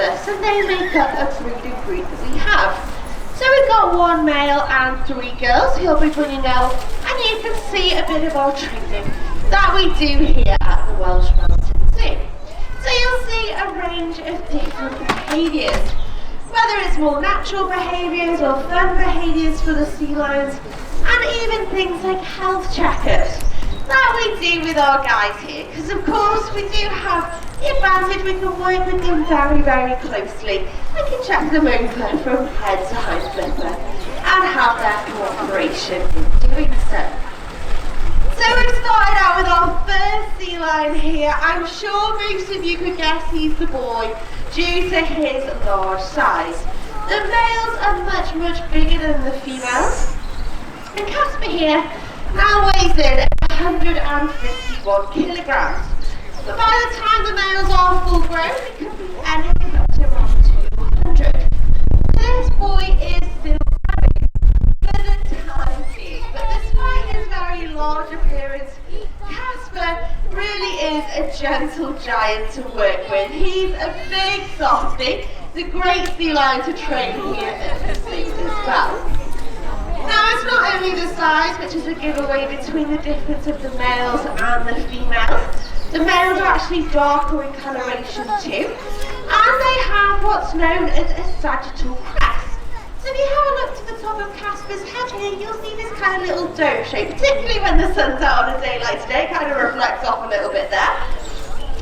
us, and they make up a breeding group that we have. So we've got one male and 3 girls who'll be bringing out, and you can see a bit of our training that we do here at the Welsh Mountain Zoo. So you'll see a range of different behaviours, whether it's more natural behaviours or fun behaviours for the sea lions, and even things like health checkups that we do with our guys here, because of course we do have the advantage we can work with them very, very closely. I can check them over from head to hind flipper and have their cooperation in doing so. So we've started out with our first sea lion here. I'm sure most of you could guess he's the boy due to his large size. The males are much, much bigger than the females. And Casper here now weighs in 151 kilograms. But by the time the males are full grown, it could be anything up to around 200. This boy is still growing for the time being, but despite his very large appearance, Casper really is a gentle giant to work with. He's a big softie. He's a great sea lion to train here at the zoo as well. Now it's not only the size which is a giveaway between the difference of the males and the females. The males are actually darker in coloration too, and they have what's known as a sagittal crest. So if you have a look to the top of Casper's head here, you'll see this kind of little dome shape, particularly when the sun's out on a day like today, kind of reflects off a little bit there.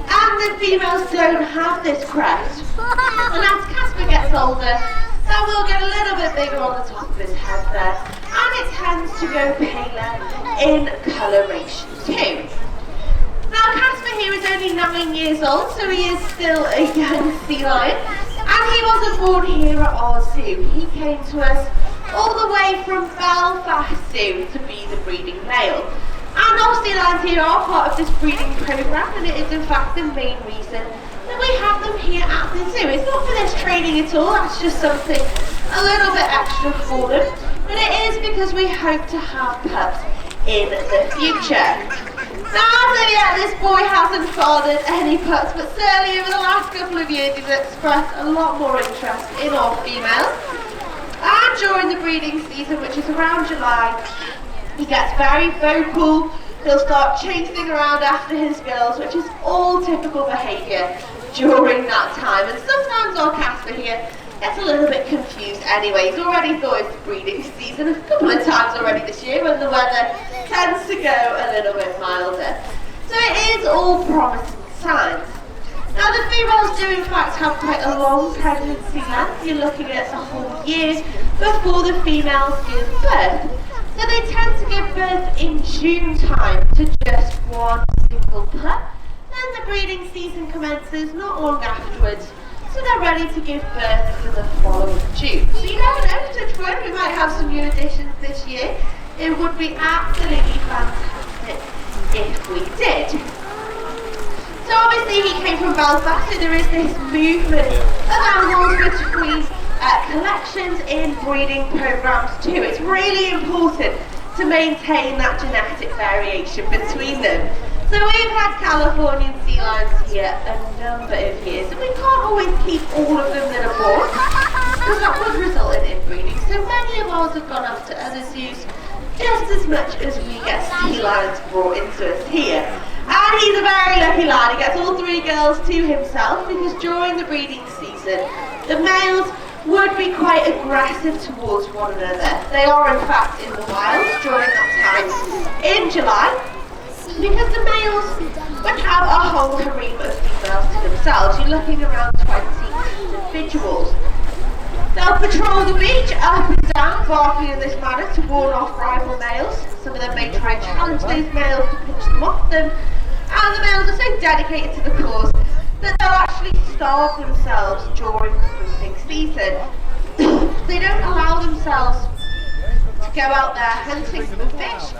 And the females don't have this crest. And as Casper gets older, that will get a little bit bigger on the top of his head there, and it tends to go paler in coloration too. Now Casper here is only 9 years old, so he is still a young sea lion, and he wasn't born here at our zoo. He came to us all the way from Belfast Zoo to be the breeding male. And our sea lions here are part of this breeding programme, and it is in fact the main reason that we have them here at the zoo. It's not for this training at all, that's just something a little bit extra for them, but it is because we hope to have pups in the future. Now as of yet, this boy hasn't fathered any pups, but certainly over the last couple of years he's expressed a lot more interest in our females. And during the breeding season, which is around July, he gets very vocal. He'll start chasing around after his girls, which is all typical behaviour during that time. And sometimes our Casper here gets a little bit confused anyway. He's already thought it's breeding season a couple of times already this year when the weather tends to go a little bit milder. So it is all promising signs. Now the females do in fact have quite a long pregnancy length. You're looking at a whole year before the females give birth. So they tend to give birth in June time to just one single pup. Then the breeding season commences not long afterwards, so they're ready to give birth for the following June. So you never know, touch wood, we might have some new additions this year. It would be absolutely fantastic if we did. So obviously he came from Belfast, so there is this movement of animals between collections in breeding programmes too. It's really important to maintain that genetic variation between them. So we've had Californian sea lions here a number of years, and we can't always keep all of them that are born, because that would result in inbreeding. So many of ours have gone off to other zoos, just as much as we get sea lions brought into us here. And he's a very lucky lad. He gets all 3 girls to himself, because during the breeding season, the males would be quite aggressive towards one another. They are in fact in the wild during that time in July, because the males would have a whole harem of females to themselves. You're looking around 20 individuals. They'll patrol the beach up and down, barking in this manner to warn off rival males. Some of them may try and challenge those males to pinch them off them, and the males are so dedicated to the cause that they'll actually starve themselves during the breeding season. They don't allow themselves to go out there hunting for fish,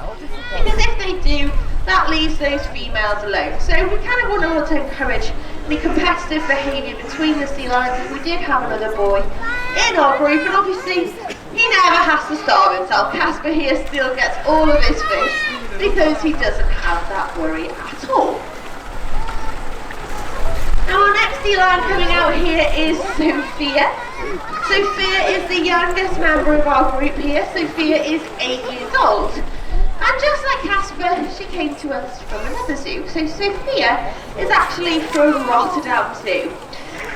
because if they do, that leaves those females alone. So we kind of want to encourage the competitive behaviour between the sea lions. If we did have another boy in our group, and obviously he never has to starve himself. Casper here still gets all of his fish because he doesn't have that worry at all. Now our next sea lion coming out here is Sophia. Sophia is the youngest member of our group here. Sophia is 8 years old. And just like Casper, she came to us from another zoo. So Sophia is actually from Rotterdam Zoo.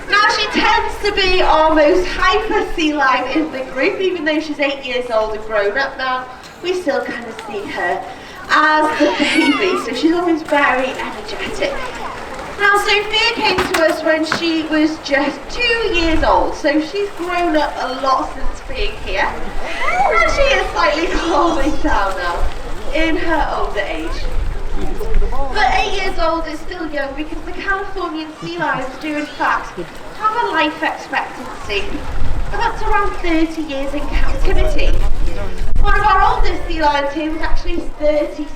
Now she tends to be our most hyper sea lion in the group, even though she's 8 years old and grown up now. We still kind of see her as the baby, so she's always very energetic. Now Sophia came to us when she was just 2 years old, so she's grown up a lot since being here. And she is slightly calming down now in her older age. But 8 years old is still young because the Californian sea lions do in fact have a life expectancy of up to around 30 years in captivity. One of our oldest sea lions here was actually 36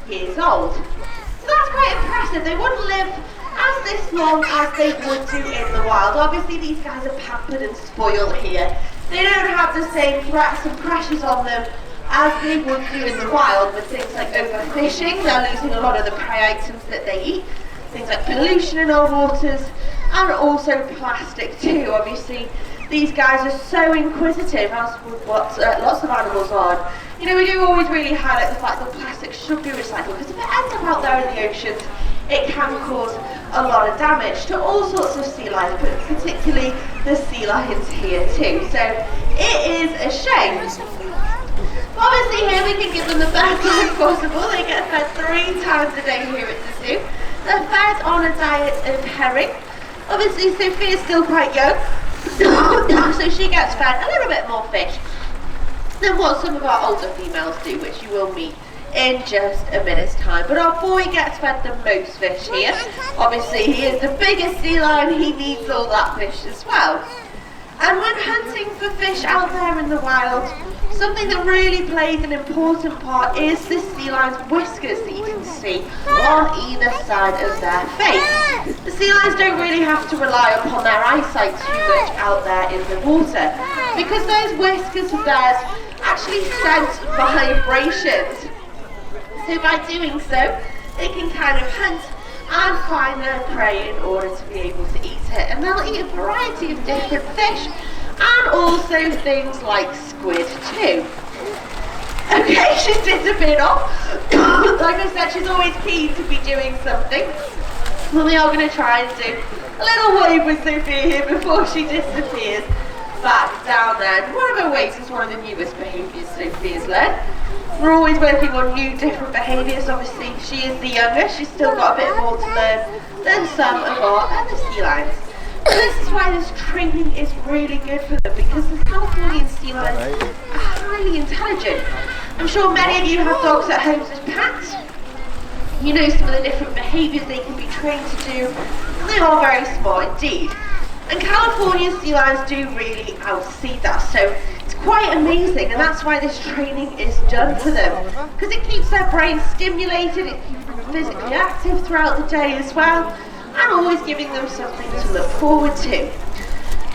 years old. So that's quite impressive. They wouldn't live as this long as they would do in the wild. Obviously these guys are pampered and spoiled here. They don't have the same threats and pressures on them as they would do in the wild with things like overfishing. They're losing a lot of the prey items that they eat. Things like pollution in our waters and also plastic too. Obviously these guys are so inquisitive, as with what lots of animals are. You know, we do always really highlight the fact that plastic should be recycled, because if it ends up out there in the oceans, it can cause a lot of damage to all sorts of sea lions, but particularly the sea lions here too. So it is a shame. Obviously here we can give them the best life possible. They get fed 3 times a day here at the zoo. They're fed on a diet of herring. Obviously Sophia's still quite young, so she gets fed a little bit more fish than what some of our older females do, which you will meet in just a minute's time. But our boy gets fed the most fish here. Obviously he is the biggest sea lion, he needs all that fish as well. And when hunting for fish out there in the wild, something that really plays an important part is the sea lion's whiskers that you can see on either side of their face. The sea lions don't really have to rely upon their eyesight too much out there in the water, because those whiskers of theirs actually sense vibrations. So by doing so, they can kind of hunt and find their prey in order to be able to eat it. And they'll eat a variety of different fish and also things like squid too. Okay, she's disappeared off. Like I said, she's always keen to be doing something. And we are going to try and do a little wave with Sophia here before she disappears back down there. And one of her waves is one of the newest behaviours Sophia's learned. We're always working on new different behaviours. Obviously she is the youngest, she's still got a bit more to learn than some of our other sea lions. And this is why this training is really good for them, because the Californian sea lions are highly intelligent. I'm sure many of you have dogs at home as pets. You know some of the different behaviours they can be trained to do, and they are very smart indeed. And Californian sea lions do really outsee that, so it's quite amazing, and that's why this training is done for them, because it keeps their brain stimulated, it keeps them physically active throughout the day as well, and always giving them something to look forward to.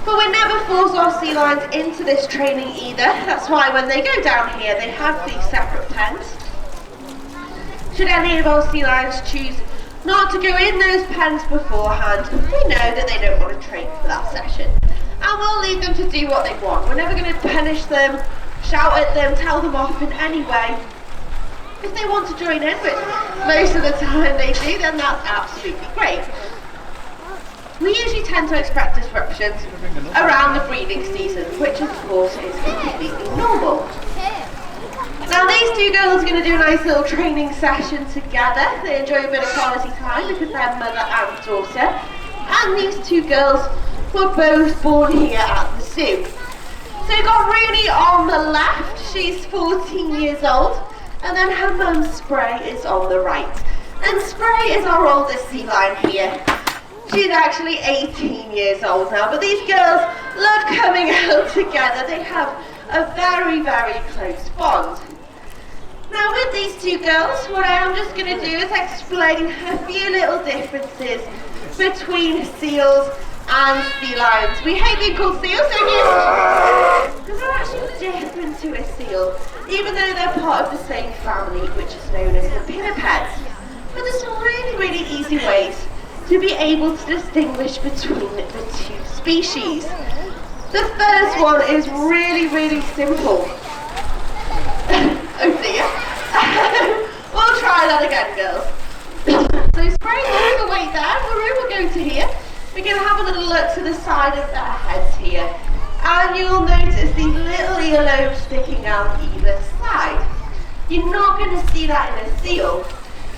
But we never force our sea lions into this training either. That's why when they go down here they have these separate pens. Should any of our sea lions choose not to go in those pens beforehand, we know that they don't want to train for that session. And we'll leave them to do what they want. We're never going to punish them, shout at them, tell them off in any way. If they want to join in, which most of the time they do, then that's absolutely great. We usually tend to expect disruptions around the breeding season, which of course is completely normal. Now these 2 girls are going to do a nice little training session together. They enjoy a bit of quality time because they're mother and daughter. And these 2 girls were both born here at the zoo. So we've got Rooney on the left, she's 14 years old, and then her mum Spray is on the right. And Spray is our oldest sea lion here. She's actually 18 years old now, but these girls love coming out together. They have a very, very close bond. Now with these 2 girls, what I am just going to do is explain a few little differences between seals and sea lions. We hate being called seals, don't you? Because they're actually different to a seal, even though they're part of the same family, which is known as the pinnipeds. But there's some really, really easy ways to be able to distinguish between the two species. The first one is really, really simple. Oh dear. We'll try that again, girls. So spray all the way down. We'll go to here. We're going to have a little look to the side of their heads here. And you'll notice these little earlobes sticking out either side. You're not going to see that in a seal.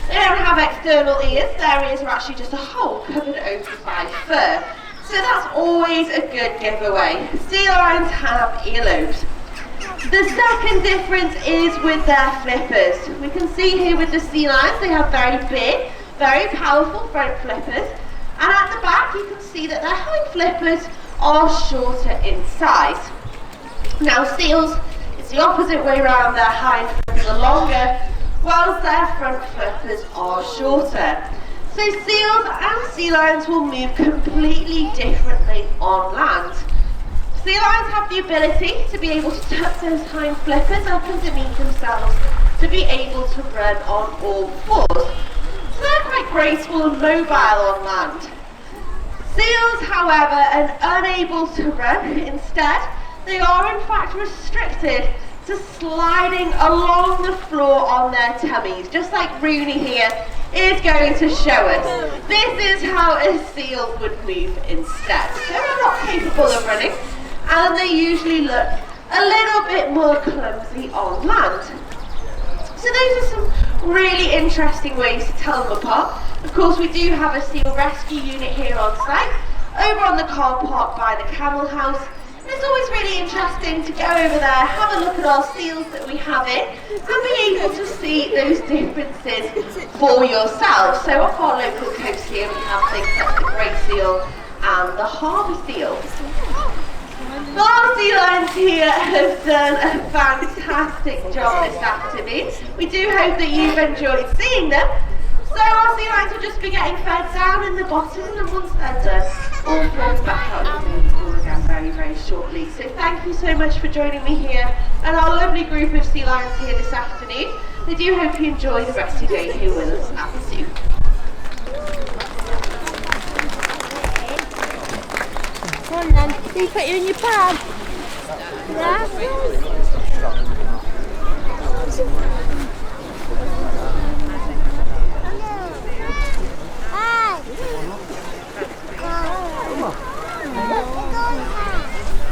They don't have external ears. Their ears are actually just a hole covered over by fur. So that's always a good giveaway. Sea lions have earlobes. The second difference is with their flippers. We can see here with the sea lions, they have very big, very powerful front flippers. And at the back, you can see that their hind flippers are shorter in size. Now seals, it's the opposite way around. Their hind flippers are longer, whilst their front flippers are shorter. So seals and sea lions will move completely differently on land. Sea lions have the ability to be able to tuck those hind flippers up underneath themselves to be able to run on all fours. So they're quite graceful and mobile on land. Seals, however, are unable to run. Instead, they are in fact restricted to sliding along the floor on their tummies, just like Rooney here is going to show us. This is how a seal would move instead. So they're not capable of running, and they usually look a little bit more clumsy on land. So those are some really interesting ways to tell them apart. Of course, we do have a seal rescue unit here on site, over on the car park by the camel house. And it's always really interesting to go over there, have a look at our seals that we have in, and be able to see those differences for yourself. So off our local coast here, we have things like the grey seal and the harbour seal. Our sea lions here have done a fantastic job this afternoon. We do hope that you've enjoyed seeing them. So our sea lions will just be getting fed down in the bottom, and once they're done, all flows back out in the pool again very, very shortly. So thank you so much for joining me here and our lovely group of sea lions here this afternoon. I do hope you enjoy the rest of your day here with us at the zoo. Come on then, can you put you in your bag? Yeah?